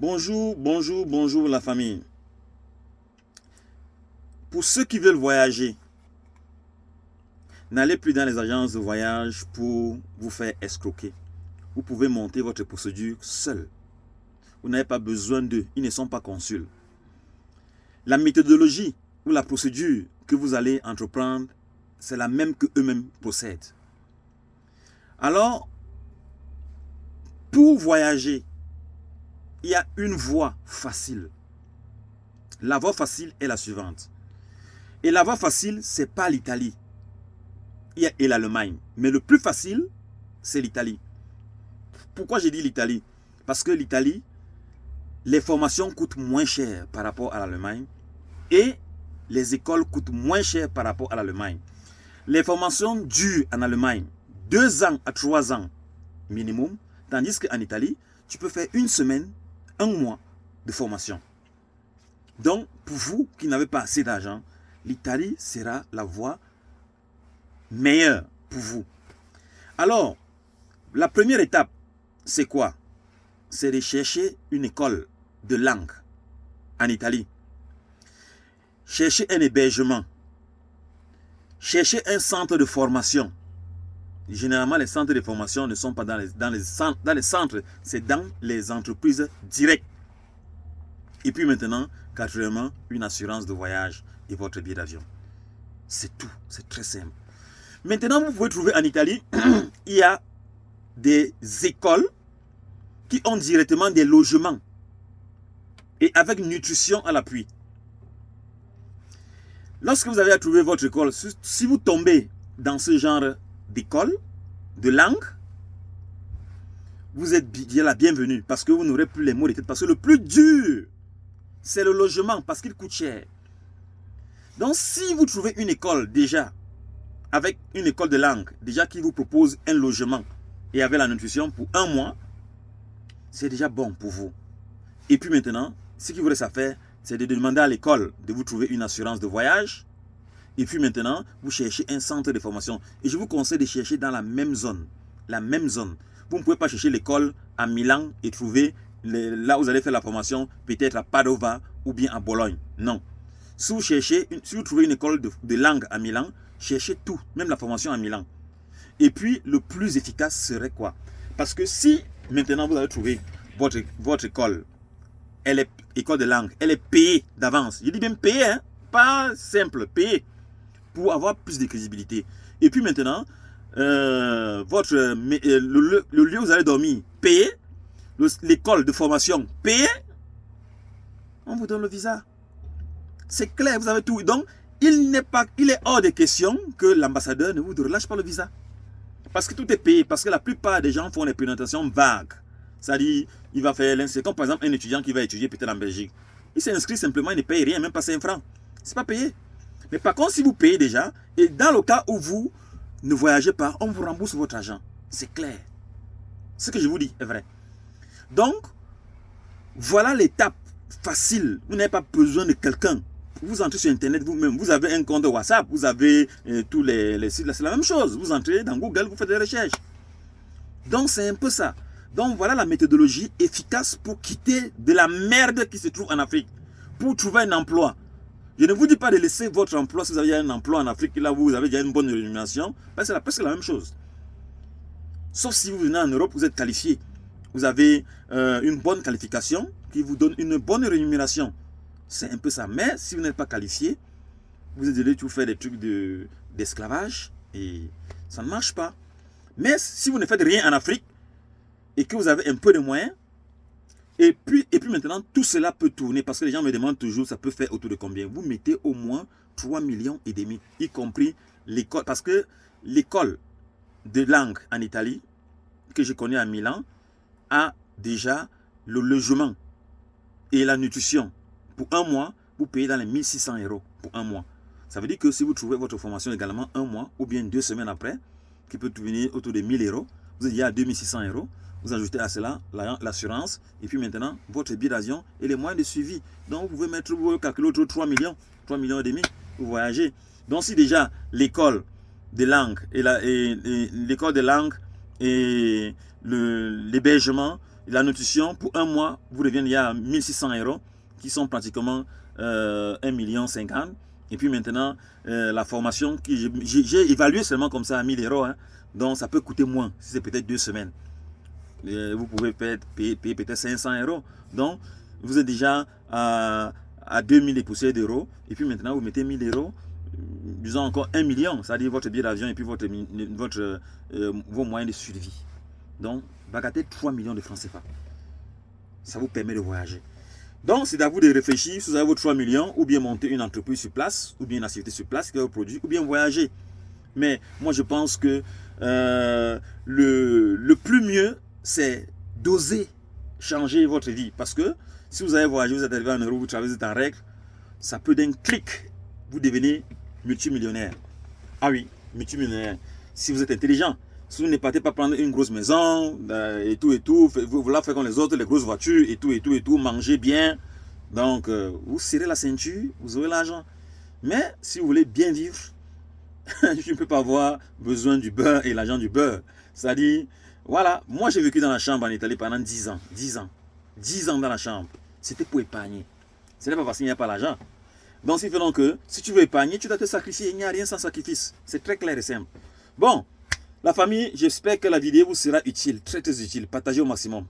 Bonjour, bonjour, bonjour la famille. Pour ceux qui veulent voyager, n'allez plus dans les agences de voyage pour vous faire escroquer. Vous pouvez monter votre procédure seul. Vous n'avez pas besoin d'eux, ils ne sont pas consuls. La méthodologie ou la procédure que vous allez entreprendre, c'est la même que eux-mêmes procèdent. Alors, pour voyager, il y a une voie facile. La voie facile est la suivante. Et la voie facile, ce n'est pas l'Italie et l'Allemagne. Mais le plus facile, c'est l'Italie. Pourquoi j'ai dit l'Italie? Parce que l'Italie, les formations coûtent moins cher par rapport à l'Allemagne et les écoles coûtent moins cher par rapport à l'Allemagne. Les formations durent en Allemagne 2 ans à 3 ans minimum, tandis qu'en Italie, tu peux faire 1 semaine, 1 mois de formation. Donc, pour vous qui n'avez pas assez d'argent, l'Italie sera la voie meilleure pour vous. Alors, la première étape, c'est quoi? C'est de chercher une école de langue en Italie. Chercher un hébergement. Chercher un centre de formation. Généralement, les centres de formation ne sont pas dans les centres, c'est dans les entreprises directes. Et puis maintenant, quatrièmement, une assurance de voyage et votre billet d'avion. C'est tout, c'est très simple. Maintenant, vous pouvez trouver en Italie, il y a des écoles qui ont directement des logements et avec nutrition à l'appui. Lorsque vous avez à trouver votre école, si vous tombez dans ce genre d'école, de langue, vous êtes la bienvenue parce que vous n'aurez plus les mots de tête. Parce que le plus dur, c'est le logement parce qu'il coûte cher. Donc, si vous trouvez une école déjà, avec une école de langue, déjà qui vous propose un logement et avec la nutrition pour 1 mois, c'est déjà bon pour vous. Et puis maintenant, ce qu'il vous reste à faire, c'est de demander à l'école de vous trouver une assurance de voyage. Et puis maintenant, vous cherchez un centre de formation. Et je vous conseille de chercher dans la même zone. La même zone. Vous ne pouvez pas chercher l'école à Milan et trouver là où vous allez faire la formation, peut-être à Padova ou bien à Bologne. Non. Si vous trouvez une école de langue à Milan, cherchez tout, même la formation à Milan. Et puis, le plus efficace serait quoi? Parce que si maintenant vous avez trouvé votre école, elle est école de langue, elle est payée d'avance. Je dis bien payée, hein? Pas simple, payée, pour avoir plus de crédibilité. Et puis maintenant, le lieu où vous allez dormir, payé, l'école de formation, payée, on vous donne le visa. C'est clair, vous avez tout. Donc, il est hors de question que l'ambassadeur ne vous relâche pas le visa. Parce que tout est payé, parce que la plupart des gens font des présentations vagues. C'est-à-dire, il va faire c'est comme par exemple un étudiant qui va étudier peut-être en Belgique. Il s'inscrit simplement, il ne paye rien, même pas 5 francs. C'est pas payé. Mais par contre, si vous payez déjà, et dans le cas où vous ne voyagez pas, on vous rembourse votre argent. C'est clair. Ce que je vous dis est vrai. Donc, voilà l'étape facile. Vous n'avez pas besoin de quelqu'un. Vous entrez sur Internet vous-même. Vous avez un compte WhatsApp. Vous avez tous les sites. C'est la même chose. Vous entrez dans Google, vous faites des recherches. Donc, c'est un peu ça. Donc, voilà la méthodologie efficace pour quitter de la merde qui se trouve en Afrique. Pour trouver un emploi. Je ne vous dis pas de laisser votre emploi si vous avez un emploi en Afrique. Là, vous avez déjà une bonne rémunération. C'est presque la même chose. Sauf si vous venez en Europe, vous êtes qualifié. Vous avez une bonne qualification qui vous donne une bonne rémunération. C'est un peu ça. Mais si vous n'êtes pas qualifié, vous allez tout faire des trucs d'esclavage et ça ne marche pas. Mais si vous ne faites rien en Afrique et que vous avez un peu de moyens, et puis maintenant, tout cela peut tourner parce que les gens me demandent toujours, ça peut faire autour de combien? Vous mettez au moins 3,5 millions, y compris l'école. Parce que l'école de langue en Italie, que je connais à Milan, a déjà le logement et la nutrition. Pour 1 mois, vous payez dans les 1600 € pour 1 mois. Ça veut dire que si vous trouvez votre formation également 1 mois ou bien 2 semaines après, qui peut venir autour de 1000 €, vous êtes à 2600 €. Vous ajoutez à cela l'assurance et puis maintenant votre billet d'avion et les moyens de suivi. Donc vous pouvez calculer autour de 3 millions, 3,5 millions pour voyager. Donc si déjà l'école de langue et l'école de langue et l'hébergement la nutrition, pour un mois, vous revenez à 1600 €, qui sont pratiquement 1,50 million. Et puis maintenant, la formation, j'ai évalué seulement comme ça à 1000 €. Hein, donc ça peut coûter moins, si c'est peut-être 2 semaines. Vous pouvez payer peut-être 500 €. Donc, vous êtes déjà à 2000 et poussières d'euros. Et puis maintenant, vous mettez 1000 €, disons encore 1 million, c'est-à-dire votre billet d'avion et puis vos moyens de survie. Donc, bagatelle 3 millions de francs CFA. Ça vous permet de voyager. Donc, c'est à vous de réfléchir si vous avez vos 3 millions, ou bien monter une entreprise sur place, ou bien une activité sur place qui va vous produire, ou bien voyager. Mais moi, je pense que le plus mieux, c'est d'oser changer votre vie. Parce que si vous avez voyagé, vous êtes arrivé en Europe, vous traversez en règle, ça peut d'un clic, vous devenez multimillionnaire. Ah oui, multimillionnaire. Si vous êtes intelligent. Si vous ne partez pas prendre une grosse maison et tout, vous la faites comme les autres, les grosses voitures et tout, mangez bien. Donc, vous serrez la ceinture, vous aurez l'argent. Mais si vous voulez bien vivre, je ne peux pas avoir besoin du beurre et l'argent du beurre. C'est-à-dire, voilà, moi j'ai vécu dans la chambre en Italie pendant 10 ans. 10 ans. 10 ans dans la chambre. C'était pour épargner. Ce n'est pas parce qu'il n'y a pas l'argent. Donc, ce qui fait donc que si tu veux épargner, tu dois te sacrifier. Il n'y a rien sans sacrifice. C'est très clair et simple. Bon. La famille, j'espère que la vidéo vous sera utile, très utile. Partagez au maximum.